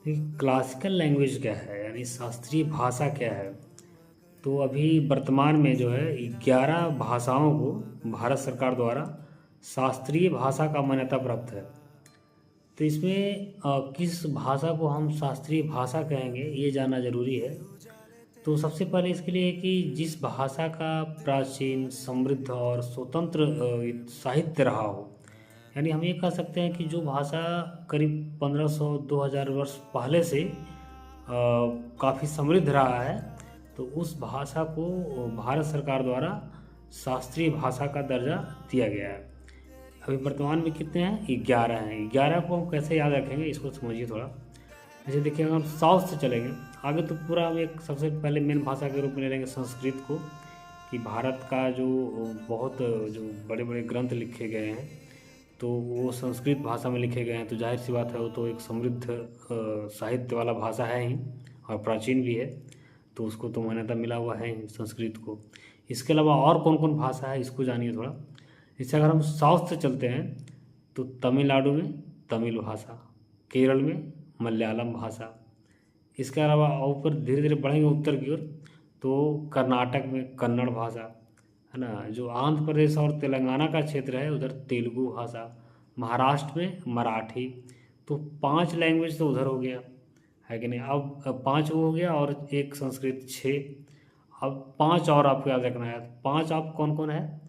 देखिए, classical language क्या है यानी शास्त्रीय भाषा क्या है। तो अभी वर्तमान में जो है 11 भाषाओं को भारत सरकार द्वारा शास्त्रीय भाषा का मान्यता प्राप्त है। तो इसमें किस भाषा को हम शास्त्रीय भाषा कहेंगे ये जानना जरूरी है। तो सबसे पहले इसके लिए कि जिस भाषा का प्राचीन समृद्ध और स्वतंत्र साहित्य रहा हो, यानी हम ये कह सकते हैं कि जो भाषा करीब 1500-2000 वर्ष पहले से काफ़ी समृद्ध रहा है, तो उस भाषा को भारत सरकार द्वारा शास्त्रीय भाषा का दर्जा दिया गया है। अभी वर्तमान में कितने हैं? 11 हैं। 11 को हम कैसे याद रखेंगे इसको समझिए थोड़ा। जैसे देखिए, अगर हम साउथ से चलेंगे आगे तो पूरा हम एक सबसे पहले मेन भाषा के रूप में ले लेंगे संस्कृत को, कि भारत का जो बहुत जो बड़े बड़े ग्रंथ लिखे गए हैं तो वो संस्कृत भाषा में लिखे गए हैं। तो जाहिर सी बात है वो तो एक समृद्ध साहित्य वाला भाषा है ही और प्राचीन भी है, तो उसको तो मान्यता मिला हुआ है ही संस्कृत को। इसके अलावा और कौन कौन भाषा है इसको जानिए थोड़ा। जैसे अगर हम साउथ से चलते हैं तो तमिलनाडु में तमिल भाषा, केरल में मलयालम भाषा, इसके अलावा ऊपर धीरे धीरे बढ़ेंगे उत्तर की ओर तो कर्नाटक में कन्नड़ भाषा है ना। जो आंध्र प्रदेश और तेलंगाना का क्षेत्र है उधर तेलुगु भाषा, महाराष्ट्र में मराठी। तो 5 लैंग्वेज तो उधर हो गया है कि नहीं। अब 5 वो हो गया और एक संस्कृत 6। अब 5 और आपको याद रखना है। 5 आप कौन कौन है?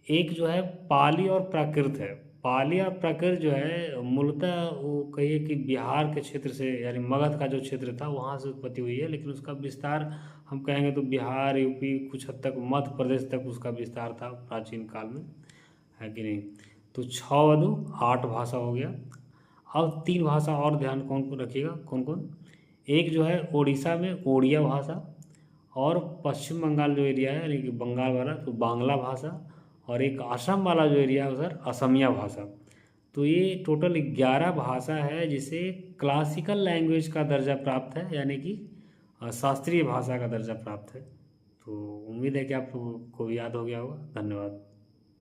एक जो है पाली और प्राकृत है। पाली और प्राकृत जो है मूलतः वो कहिए कि बिहार के क्षेत्र से यानी मगध का जो क्षेत्र था वहाँ से उत्पत्ति हुई है, लेकिन उसका विस्तार हम कहेंगे तो बिहार यूपी कुछ हद तक मध्य प्रदेश तक उसका विस्तार था प्राचीन काल में, है कि नहीं। तो 6 दो 8 भाषा हो गया। अब 3 भाषा और ध्यान कौन को रखिएगा, कौन कौन। एक जो है उड़ीसा में ओडिया भाषा, और पश्चिम बंगाल जो एरिया है यानी कि बंगाल वाला तो बांग्ला भाषा, और एक असम वाला जो एरिया है उधर असमिया भाषा। तो ये टोटल 11 भाषा है जिसे क्लासिकल लैंग्वेज का दर्जा प्राप्त है, यानी कि शास्त्रीय भाषा का दर्जा प्राप्त है। तो उम्मीद है कि आप लोगों को याद हो गया होगा। धन्यवाद।